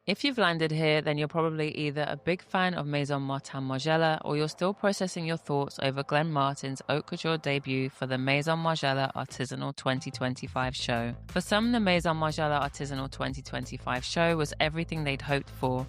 If you've landed here, then you're probably either a big fan of Maison Martens Margiela or you're still processing your thoughts over Glenn Martin's haute couture debut for the Maison Margiela Artisanal 2025 show. For some, the Maison Margiela Artisanal 2025 show was everything they'd hoped for.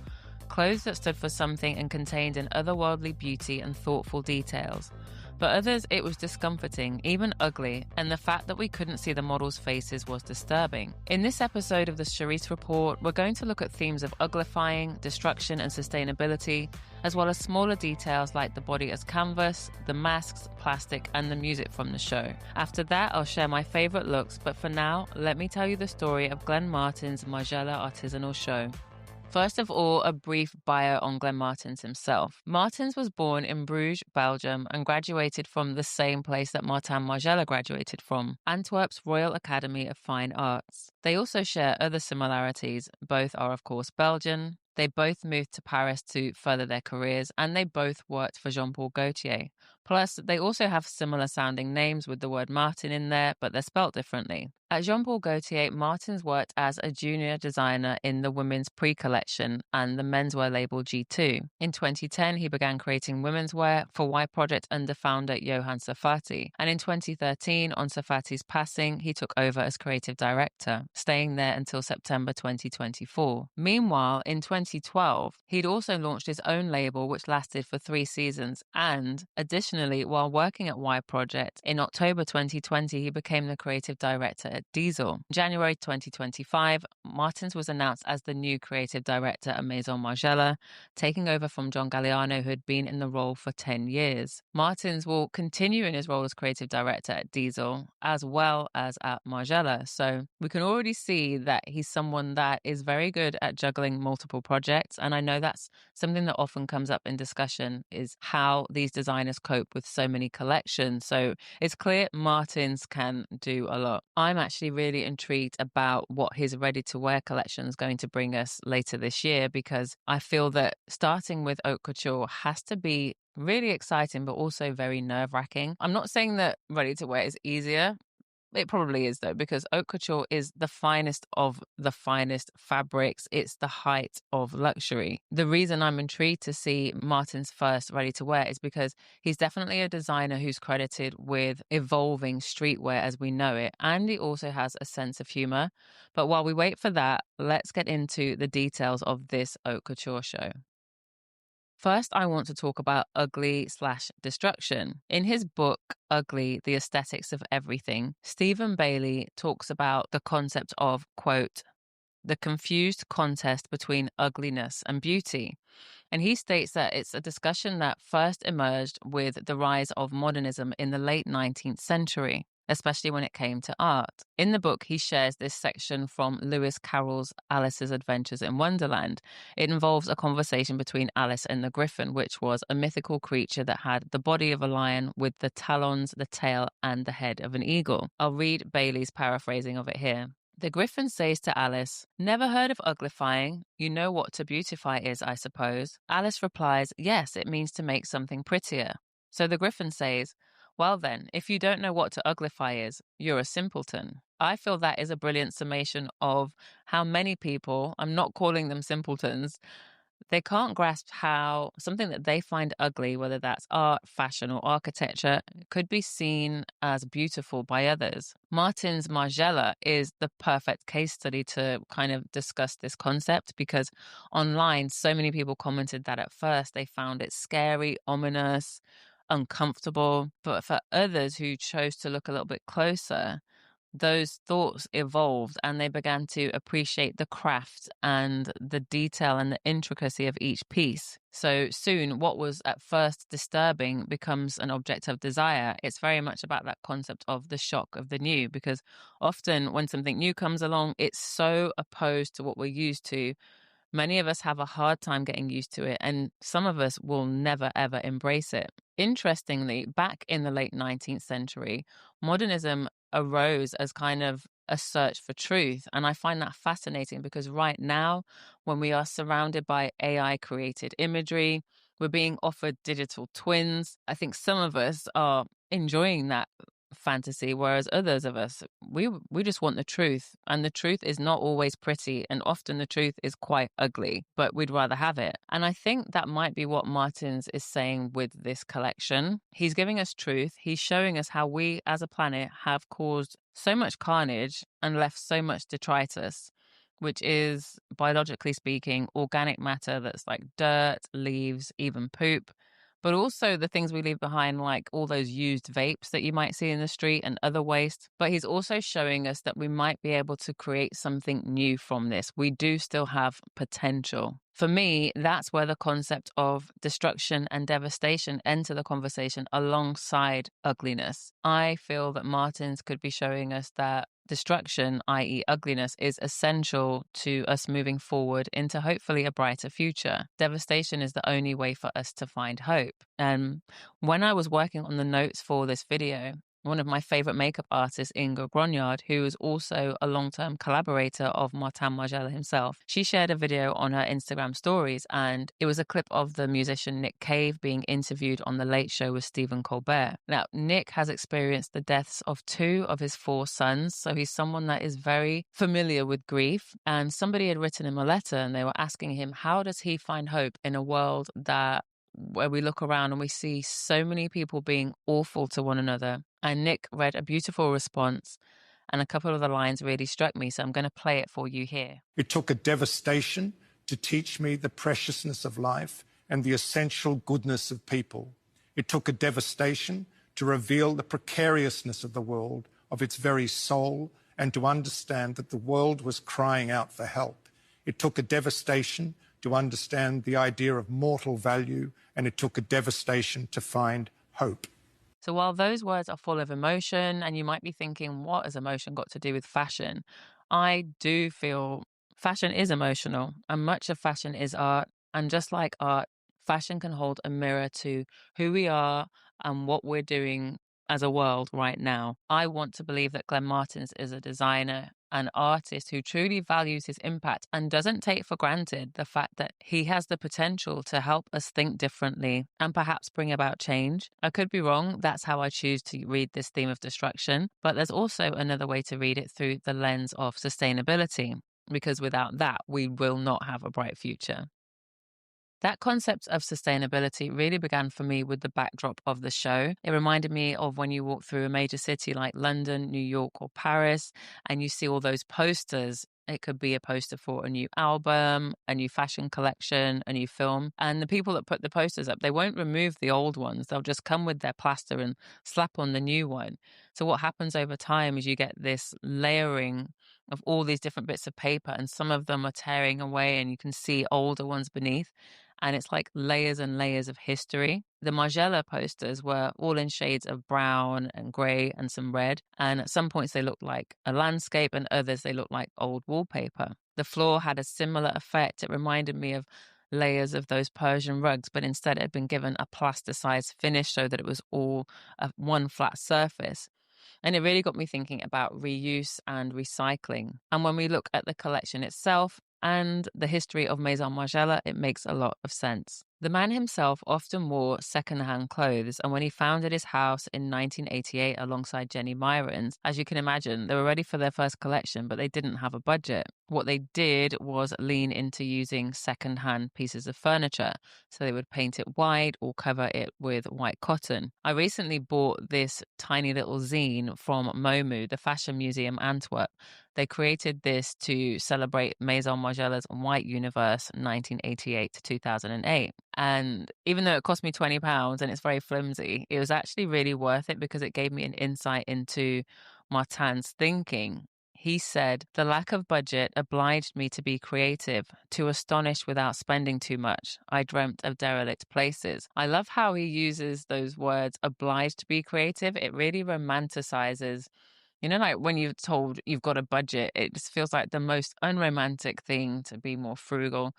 Clothes that stood for something and contained an otherworldly beauty and thoughtful details. For others, it was discomforting, even ugly, and the fact that we couldn't see the models' faces was disturbing. In this episode of the Charisse Report, we're going to look at themes of uglifying, destruction, and sustainability, as well as smaller details like the body as canvas, the masks, plastic, and the music from the show. After that, I'll share my favorite looks, but for now, let me tell you the story of Glenn Martin's Margiela Artisanal show. First of all, a brief bio on Glenn Martens himself. Martens was born in Bruges, Belgium, and graduated from the same place that Martens Margiela graduated from, Antwerp's Royal Academy of Fine Arts. They also share other similarities. Both are, of course, Belgian. They both moved to Paris to further their careers, and they both worked for Jean-Paul Gaultier. Plus, they also have similar sounding names with the word Martin in there, but they're spelt differently. At Jean-Paul Gaultier, Martens worked as a junior designer in the women's pre-collection and the menswear label G2. In 2010, he began creating women's wear for Y Project under founder Yohan Serfaty. And in 2013, on Serfaty's passing, he took over as creative director, staying there until September 2024. Meanwhile, in 2012, he'd also launched his own label, which lasted for 3 seasons. And additionally, while working at Y Project, in October 2020, he became the creative director at Diesel. In January 2025, Martens was announced as the new creative director at Maison Margiela, taking over from John Galliano, who had been in the role for 10 years. Martens will continue in his role as creative director at Diesel, as well as at Margiela. So we can already see that he's someone that is very good at juggling multiple projects. And I know that's something that often comes up in discussion, is how these designers cope with so many collections. So it's clear Martens can do a lot. I'm actually really intrigued about what his ready-to-wear collection is going to bring us later this year, because I feel that starting with haute couture has to be really exciting, but also very nerve-wracking. I'm not saying that ready-to-wear is easier. It probably is, though, because haute couture is the finest of the finest fabrics. It's the height of luxury. The reason I'm intrigued to see Martens' first ready-to-wear is because he's definitely a designer who's credited with evolving streetwear as we know it, and he also has a sense of humor. But while we wait for that, let's get into the details of this haute couture show. First, I want to talk about ugly/destruction. In his book, Ugly, The Aesthetics of Everything, Stephen Bailey talks about the concept of, quote, the confused contest between ugliness and beauty. And he states that it's a discussion that first emerged with the rise of modernism in the late 19th century, especially when it came to art. In the book, he shares this section from Lewis Carroll's Alice's Adventures in Wonderland. It involves a conversation between Alice and the Griffin, which was a mythical creature that had the body of a lion with the talons, the tail, and the head of an eagle. I'll read Bailey's paraphrasing of it here. The Griffin says to Alice, "Never heard of uglifying? You know what to beautify is, I suppose." Alice replies, "Yes, it means to make something prettier." So the Griffin says, "Well then, if you don't know what to uglify is, you're a simpleton." I feel that is a brilliant summation of how many people, I'm not calling them simpletons, they can't grasp how something that they find ugly, whether that's art, fashion, or architecture, could be seen as beautiful by others. Martens Margiela is the perfect case study to kind of discuss this concept, because online, so many people commented that at first they found it scary, ominous, uncomfortable. But for others who chose to look a little bit closer, those thoughts evolved and they began to appreciate the craft and the detail and the intricacy of each piece. So soon, what was at first disturbing becomes an object of desire. It's very much about that concept of the shock of the new, because often when something new comes along, it's so opposed to what we're used to. Many of us have a hard time getting used to it, and some of us will never, ever embrace it. Interestingly, back in the late 19th century, modernism arose as kind of a search for truth. And I find that fascinating, because right now, when we are surrounded by AI-created imagery, we're being offered digital twins. I think some of us are enjoying that fantasy, whereas others of us, we just want the truth, and the truth is not always pretty, and often the truth is quite ugly, but we'd rather have it. And I think that might be what Martens is saying with this collection. He's giving us truth. He's showing us how we as a planet have caused so much carnage and left so much detritus, which is, biologically speaking, organic matter that's like dirt, leaves, even poop, but also the things we leave behind, like all those used vapes that you might see in the street and other waste. But he's also showing us that we might be able to create something new from this. We do still have potential. For me, that's where the concept of destruction and devastation enter the conversation alongside ugliness. I feel that Martens could be showing us that destruction, i.e. ugliness, is essential to us moving forward into hopefully a brighter future. Devastation is the only way for us to find hope. And when I was working on the notes for this video, one of my favorite makeup artists, Inge Grognard, who is also a long-term collaborator of Martens Margiela himself, she shared a video on her Instagram stories, and it was a clip of the musician Nick Cave being interviewed on The Late Show with Stephen Colbert. Now, Nick has experienced the deaths of 2 of his 4 sons, so he's someone that is very familiar with grief, and somebody had written him a letter, and they were asking him, how does he find hope in a world where we look around and we see so many people being awful to one another? And Nick read a beautiful response, and a couple of the lines really struck me, so I'm going to play it for you here. It took a devastation to teach me the preciousness of life and the essential goodness of people. It took a devastation to reveal the precariousness of the world, of its very soul, and to understand that the world was crying out for help. It took a devastation to understand the idea of mortal value, and it took a devastation to find hope. So while those words are full of emotion, and you might be thinking, what has emotion got to do with fashion? I do feel fashion is emotional, and much of fashion is art. And just like art, fashion can hold a mirror to who we are and what we're doing as a world right now. I want to believe that Glenn Martens is a designer, an artist who truly values his impact and doesn't take for granted the fact that he has the potential to help us think differently and perhaps bring about change. I could be wrong. That's how I choose to read this theme of destruction. But there's also another way to read it, through the lens of sustainability, because without that, we will not have a bright future. That concept of sustainability really began for me with the backdrop of the show. It reminded me of when you walk through a major city like London, New York, or Paris, and you see all those posters. It could be a poster for a new album, a new fashion collection, a new film. And the people that put the posters up, they won't remove the old ones. They'll just come with their plaster and slap on the new one. So what happens over time is you get this layering of all these different bits of paper, and some of them are tearing away and you can see older ones beneath. And it's like layers and layers of history. The Margiela posters were all in shades of brown and grey and some red. And at some points they looked like a landscape, and others they looked like old wallpaper. The floor had a similar effect. It reminded me of layers of those Persian rugs, but instead it had been given a plaster-sized finish so that it was all one flat surface. And it really got me thinking about reuse and recycling. And when we look at the collection itself and the history of Maison Margiela, it makes a lot of sense. The man himself often wore second-hand clothes, and when he founded his house in 1988 alongside Jenny Myrons, as you can imagine, they were ready for their first collection, but they didn't have a budget. What they did was lean into using second-hand pieces of furniture. So they would paint it white or cover it with white cotton. I recently bought this tiny little zine from MoMU, the Fashion Museum Antwerp. They created this to celebrate Maison Margiela's White Universe 1988 to 2008. And even though it cost me £20 and it's very flimsy, it was actually really worth it because it gave me an insight into Martin's thinking. He said, "The lack of budget obliged me to be creative, to astonish without spending too much. I dreamt of derelict places." I love how he uses those words, obliged to be creative. It really romanticizes, like when you're told you've got a budget, it just feels like the most unromantic thing to be more frugal.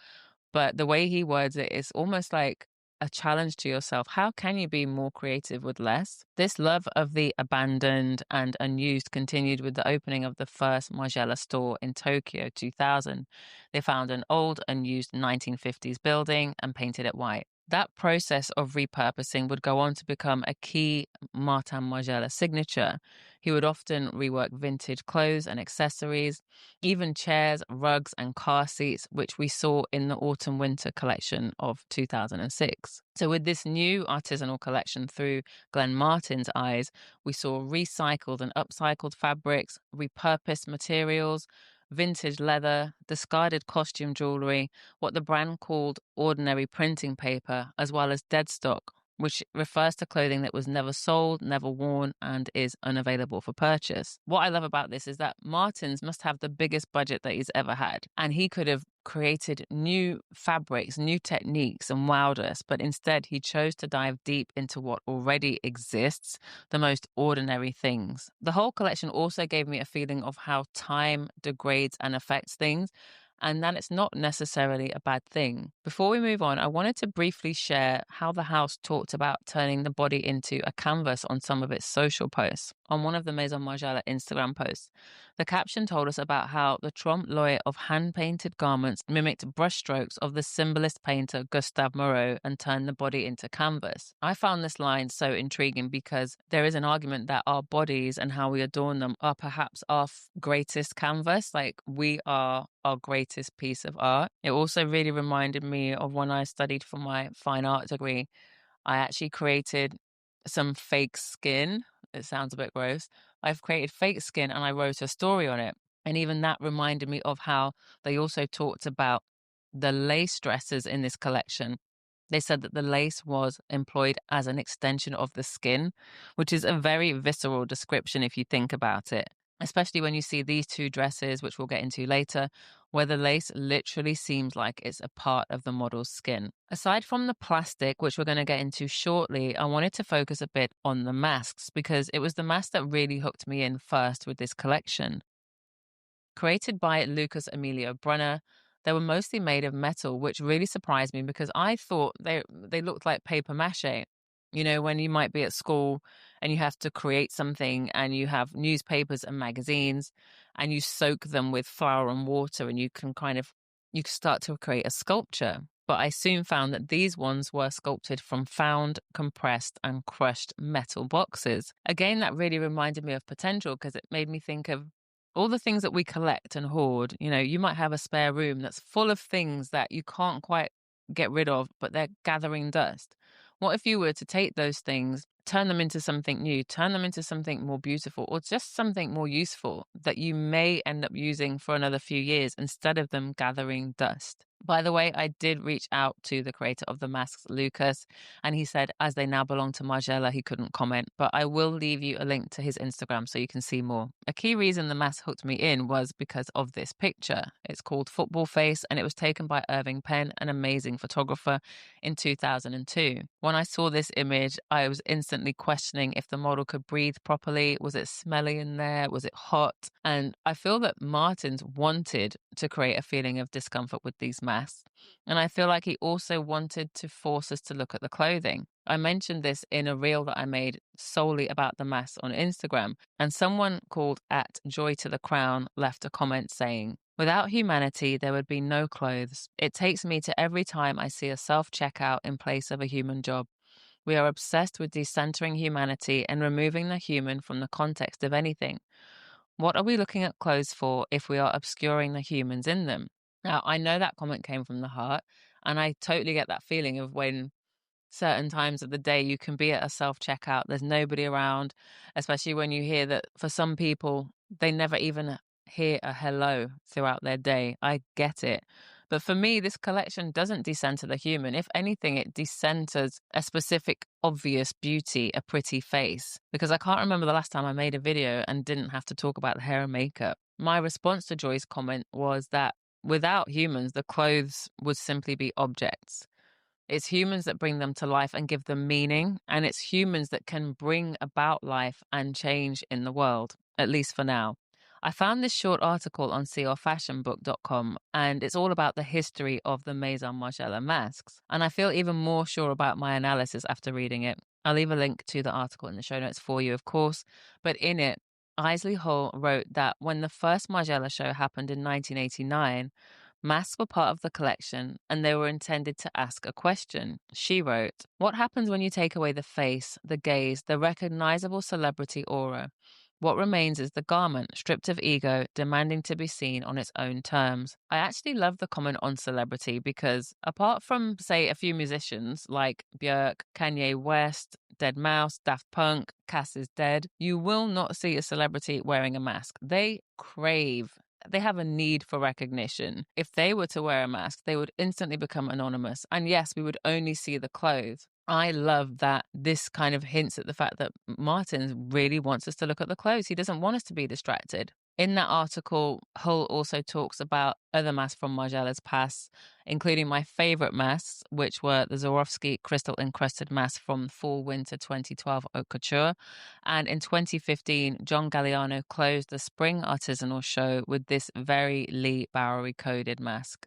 But the way he words it is almost like a challenge to yourself. How can you be more creative with less? This love of the abandoned and unused continued with the opening of the first Margiela store in Tokyo 2000. They found an old, unused 1950s building and painted it white. That process of repurposing would go on to become a key Martens Margiela signature. He would often rework vintage clothes and accessories, even chairs, rugs, and car seats, which we saw in the autumn-winter collection of 2006. So with this new artisanal collection through Glenn Martin's eyes, we saw recycled and upcycled fabrics, repurposed materials, vintage leather, discarded costume jewelry, what the brand called ordinary printing paper, as well as dead stock, which refers to clothing that was never sold, never worn, and is unavailable for purchase. What I love about this is that Martens must have the biggest budget that he's ever had, and he could have created new fabrics, new techniques, and wowed us, but instead he chose to dive deep into what already exists, the most ordinary things. The whole collection also gave me a feeling of how time degrades and affects things, and that it's not necessarily a bad thing. Before we move on, I wanted to briefly share how the house talked about turning the body into a canvas on some of its social posts. On one of the Maison Margiela Instagram posts, the caption told us about how the trompe-l'oeil of hand-painted garments mimicked brushstrokes of the symbolist painter Gustave Moreau and turned the body into canvas. I found this line so intriguing because there is an argument that our bodies and how we adorn them are perhaps our greatest canvas, like we are our greatest piece of art. It also really reminded me of when I studied for my fine art degree. I actually created some fake skin. It sounds a bit gross. I've created fake skin and I wrote a story on it. And even that reminded me of how they also talked about the lace dresses in this collection. They said that the lace was employed as an extension of the skin, which is a very visceral description if you think about it, especially when you see these two dresses, which we'll get into later, where the lace literally seems like it's a part of the model's skin. Aside from the plastic, which we're going to get into shortly, I wanted to focus a bit on the masks because it was the mask that really hooked me in first with this collection. Created by Lucas Emilio Brunner, they were mostly made of metal, which really surprised me because I thought they looked like paper mache. You know, when you might be at school and you have to create something and you have newspapers and magazines and you soak them with flour and water and you can start to create a sculpture. But I soon found that these ones were sculpted from found, compressed, and crushed metal boxes. Again, that really reminded me of potential because it made me think of all the things that we collect and hoard. You know, you might have a spare room that's full of things that you can't quite get rid of, but they're gathering dust. What if you were to take those things, turn them into something new, turn them into something more beautiful, or just something more useful that you may end up using for another few years instead of them gathering dust? By the way, I did reach out to the creator of the masks, Lucas, and he said as they now belong to Margiela, he couldn't comment, but I will leave you a link to his Instagram so you can see more. A key reason the mask hooked me in was because of this picture. It's called Football Face, and it was taken by Irving Penn, an amazing photographer, in 2002. When I saw this image, I was instantly questioning if the model could breathe properly. Was it smelly in there? Was it hot? And I feel that Martens wanted to create a feeling of discomfort with these masks. And I feel like he also wanted to force us to look at the clothing. I mentioned this in a reel that I made solely about the masks on Instagram, and someone called @JoyToTheCrown left a comment saying, "Without humanity, there would be no clothes. It takes me to every time I see a self-checkout in place of a human job. We are obsessed with decentering humanity and removing the human from the context of anything. What are we looking at clothes for if we are obscuring the humans in them?" Now, I know that comment came from the heart, and I totally get that feeling of when certain times of the day you can be at a self-checkout, there's nobody around, especially when you hear that for some people, they never even hear a hello throughout their day. I get it. But for me, this collection doesn't decenter the human. If anything, it decenters a specific obvious beauty, a pretty face. Because I can't remember the last time I made a video and didn't have to talk about the hair and makeup. My response to Joy's comment was that without humans, the clothes would simply be objects. It's humans that bring them to life and give them meaning, and it's humans that can bring about life and change in the world, at least for now. I found this short article on seeyourfashionbook.com, and it's all about the history of the Maison Margiela masks, and I feel even more sure about my analysis after reading it. I'll leave a link to the article in the show notes for you, of course, but in it, Isley Hall wrote that when the first Margiela show happened in 1989, Masks were part of the collection, and they were intended to ask a question. She wrote, "What happens when you take away the face, the gaze, the recognizable celebrity aura? What remains is the garment, stripped of ego, demanding to be seen on its own terms." I actually love the comment on celebrity because, apart from, say, a few musicians like Björk, Kanye West, Dead Mouse, Daft Punk, Cass is Dead, you will not see a celebrity wearing a mask. They have a need for recognition. If they were to wear a mask, they would instantly become anonymous. And yes, we would only see the clothes. I love that this kind of hints at the fact that Martens really wants us to look at the clothes. He doesn't want us to be distracted. In that article, Hull also talks about other masks from Margiela's past, including my favorite masks, which were the Swarovski crystal encrusted mask from Fall Winter 2012 Haute Couture. And in 2015, John Galliano closed the Spring Artisanal show with this very Lee Bowery coded mask.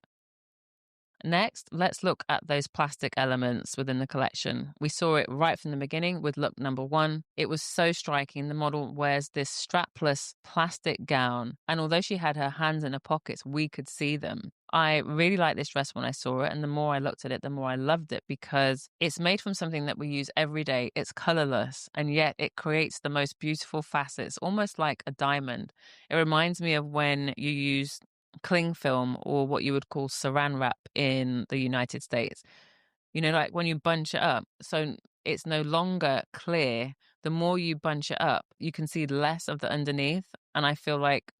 Next, let's look at those plastic elements within the collection. We saw it right from the beginning with look number 1. It was so striking. The model wears this strapless plastic gown, and although she had her hands in her pockets, we could see them. I really liked this dress when I saw it, and the more I looked at it, the more I loved it because it's made from something that we use every day. It's colorless, and yet it creates the most beautiful facets, almost like a diamond. It reminds me of when you use cling film, or what you would call saran wrap in the United States. You know, like when you bunch it up, so it's no longer clear. The more you bunch it up, you can see less of the underneath. And I feel like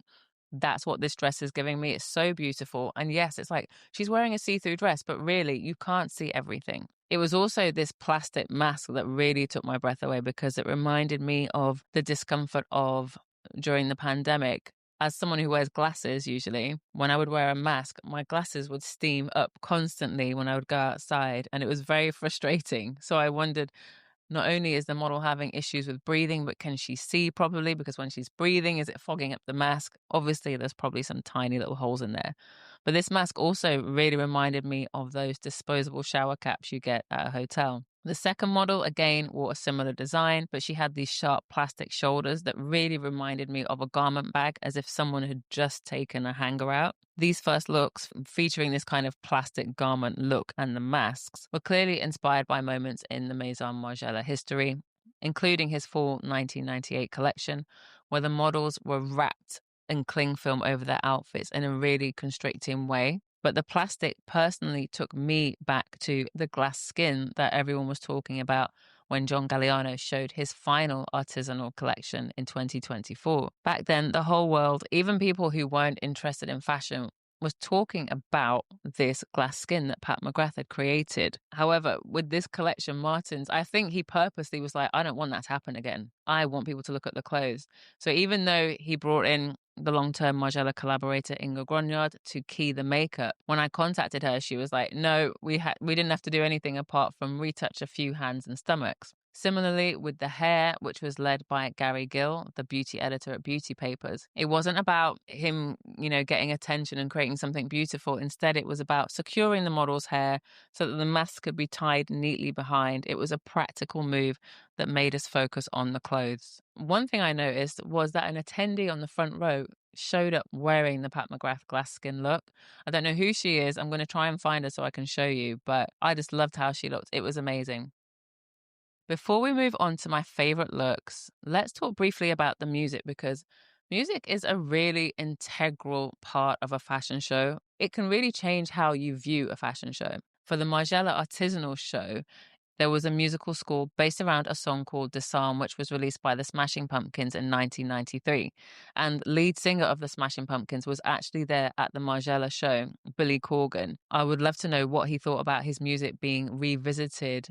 that's what this dress is giving me. It's so beautiful. And yes, it's like she's wearing a see-through dress, but really you can't see everything. It was also this plastic mask that really took my breath away because it reminded me of the discomfort of during the pandemic. As someone who wears glasses, usually, when I would wear a mask, my glasses would steam up constantly when I would go outside, and it was very frustrating. So I wondered, not only is the model having issues with breathing, but can she see properly? Because when she's breathing, is it fogging up the mask? Obviously, there's probably some tiny little holes in there. But this mask also really reminded me of those disposable shower caps you get at a hotel. The second model, again, wore a similar design, but she had these sharp plastic shoulders that really reminded me of a garment bag, as if someone had just taken a hanger out. These first looks, featuring this kind of plastic garment look and the masks, were clearly inspired by moments in the Maison Margiela history, including his fall 1998 collection, where the models were wrapped in cling film over their outfits in a really constricting way. But the plastic personally took me back to the glass skin that everyone was talking about when John Galliano showed his final artisanal collection in 2024. Back then, the whole world, even people who weren't interested in fashion, was talking about this glass skin that Pat McGrath had created. However, with this collection, Martens, I think he purposely was like, I don't want that to happen again. I want people to look at the clothes. So even though he brought in the long-term Margiela collaborator Inge Grognard to key the makeup, when I contacted her, she was like, no, we didn't have to do anything apart from retouch a few hands and stomachs. Similarly, with the hair, which was led by Gary Gill, the beauty editor at Beauty Papers, it wasn't about him, getting attention and creating something beautiful. Instead, it was about securing the model's hair so that the mask could be tied neatly behind. It was a practical move that made us focus on the clothes. One thing I noticed was that an attendee on the front row showed up wearing the Pat McGrath glass skin look. I don't know who she is. I'm going to try and find her so I can show you, but I just loved how she looked. It was amazing. Before we move on to my favorite looks, let's talk briefly about the music, because music is a really integral part of a fashion show. It can really change how you view a fashion show. For the Margiela Artisanal show, there was a musical score based around a song called Disarm, which was released by the Smashing Pumpkins in 1993. And lead singer of the Smashing Pumpkins was actually there at the Margiela show, Billy Corgan. I would love to know what he thought about his music being revisited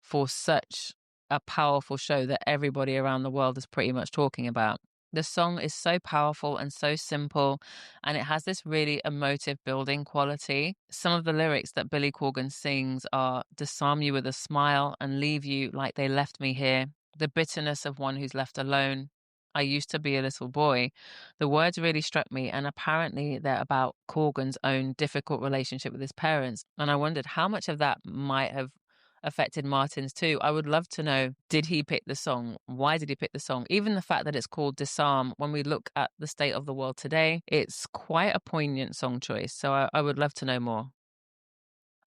for such a powerful show that everybody around the world is pretty much talking about. The song is so powerful and so simple, and it has this really emotive building quality. Some of the lyrics that Billy Corgan sings are disarm you with a smile and leave you like they left me here, the bitterness of one who's left alone. I used to be a little boy. The words really struck me, and apparently they're about Corgan's own difficult relationship with his parents. And I wondered how much of that might have affected Martens too. I would love to know, did he pick the song? Why did he pick the song? Even the fact that it's called Disarm, when we look at the state of the world today, it's quite a poignant song choice. So I would love to know more.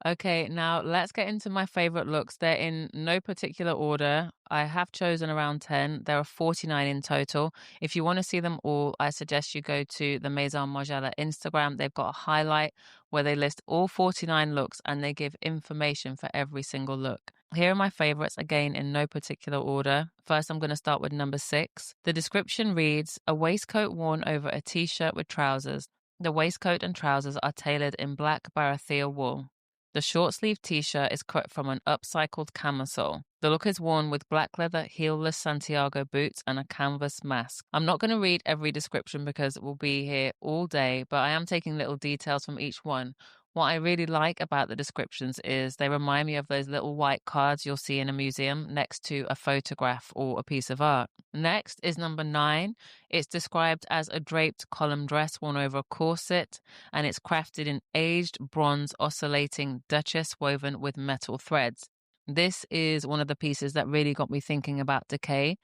Okay, now let's get into my favorite looks. They're in no particular order. I have chosen around 10. There are 49 in total. If you want to see them all, I suggest you go to the Maison Margiela Instagram. They've got a highlight where they list all 49 looks and they give information for every single look. Here are my favorites, again, in no particular order. First, I'm going to start with number 6. The description reads, a waistcoat worn over a t-shirt with trousers. The waistcoat and trousers are tailored in black Barathea wool. The short-sleeved t-shirt is cut from an upcycled camisole. The look is worn with black leather heelless Santiago boots and a canvas mask. I'm not going to read every description because we'll be here all day, but I am taking little details from each one. What I really like about the descriptions is they remind me of those little white cards you'll see in a museum next to a photograph or a piece of art. Next is number 9. It's described as a draped column dress worn over a corset, and it's crafted in aged bronze oscillating duchess woven with metal threads. This is one of the pieces that really got me thinking about decay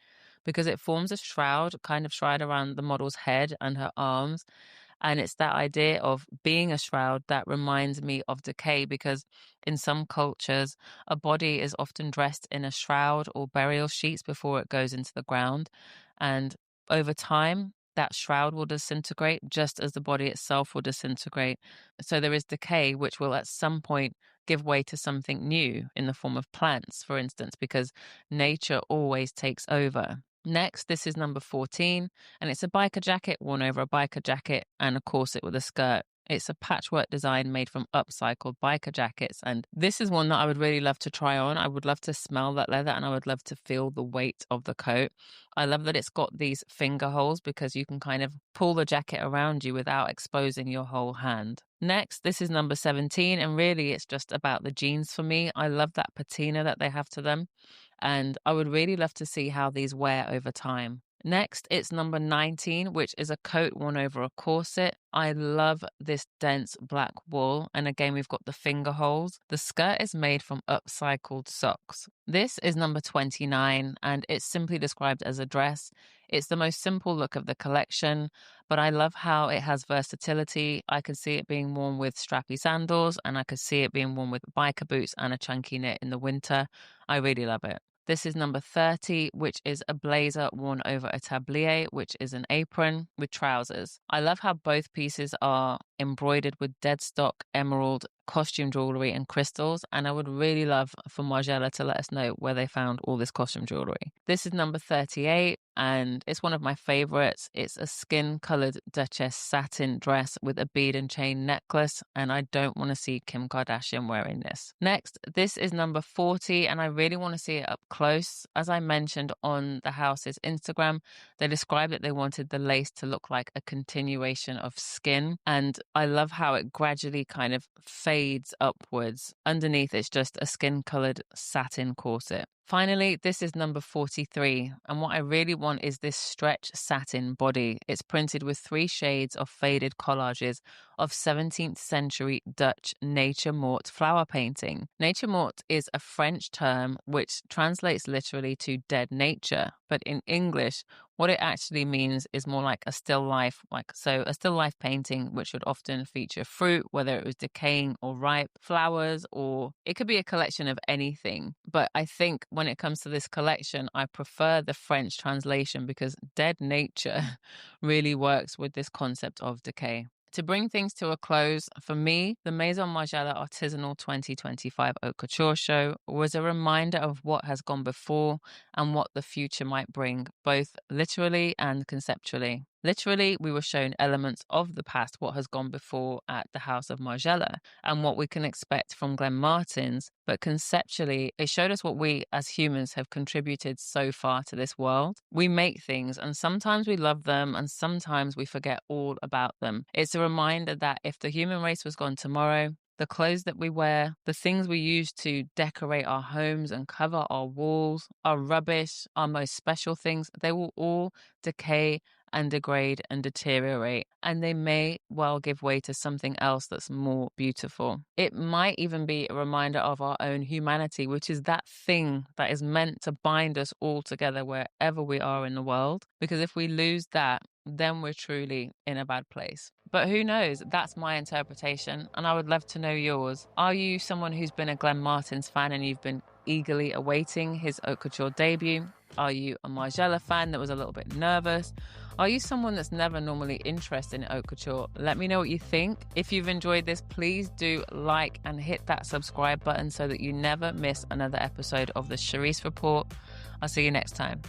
because it forms a shroud, kind of shroud around the model's head and her arms. And it's that idea of being a shroud that reminds me of decay because in some cultures, a body is often dressed in a shroud or burial sheets before it goes into the ground. And over time, that shroud will disintegrate just as the body itself will disintegrate. So there is decay, which will at some point give way to something new in the form of plants, for instance, because nature always takes over. Next, this is number 14, and it's a biker jacket worn over a biker jacket and a corset with a skirt. It's a patchwork design made from upcycled biker jackets, and this is one that I would really love to try on. I would love to smell that leather, and I would love to feel the weight of the coat. I love that it's got these finger holes because you can kind of pull the jacket around you without exposing your whole hand. Next, this is number 17, and really it's just about the jeans for me. I love that patina that they have to them, and I would really love to see how these wear over time. Next, it's number 19, which is a coat worn over a corset. I love this dense black wool, and again, we've got the finger holes. The skirt is made from upcycled socks. This is number 29, and it's simply described as a dress. It's the most simple look of the collection, but I love how it has versatility. I could see it being worn with strappy sandals, and I could see it being worn with biker boots and a chunky knit in the winter. I really love it. This is number 30, which is a blazer worn over a tablier, which is an apron with trousers. I love how both pieces are embroidered with dead stock, emerald, costume jewelry, and crystals. And I would really love for Margiela to let us know where they found all this costume jewelry. This is number 38, and it's one of my favorites. It's a skin-colored Duchess satin dress with a bead and chain necklace, and I don't want to see Kim Kardashian wearing this. Next, this is number 40, and I really want to see it up close. As I mentioned on the house's Instagram, they described that they wanted the lace to look like a continuation of skin, and I love how it gradually kind of fades upwards. Underneath, it's just a skin-colored satin corset. Finally, this is number 43, and what I really want is this stretch satin body. It's printed with 3 shades of faded collages of 17th century Dutch nature mort flower painting. Nature mort is a French term which translates literally to dead nature, but in English, what it actually means is more like a still life, a still life painting, which would often feature fruit, whether it was decaying or ripe, flowers, or it could be a collection of anything. But I think when it comes to this collection, I prefer the French translation because dead nature really works with this concept of decay. To bring things to a close, for me, the Maison Margiela Artisanal 2025 Haute Couture show was a reminder of what has gone before and what the future might bring, both literally and conceptually. Literally, we were shown elements of the past, what has gone before at the House of Margiela, and what we can expect from Glen Martens. But conceptually, it showed us what we as humans have contributed so far to this world. We make things, and sometimes we love them, and sometimes we forget all about them. It's a reminder that if the human race was gone tomorrow, the clothes that we wear, the things we use to decorate our homes and cover our walls, our rubbish, our most special things, they will all decay and degrade and deteriorate, and they may well give way to something else that's more beautiful. It might even be a reminder of our own humanity, which is that thing that is meant to bind us all together wherever we are in the world. Because if we lose that, then we're truly in a bad place. But who knows? That's my interpretation, and I would love to know yours. Are you someone who's been a Glenn Martens fan and you've been eagerly awaiting his haute couture debut? Are you a Margiela fan that was a little bit nervous? Are you someone that's never normally interested in haute couture? Let me know what you think. If you've enjoyed this, please do like and hit that subscribe button so that you never miss another episode of the Charisse Report. I'll see you next time.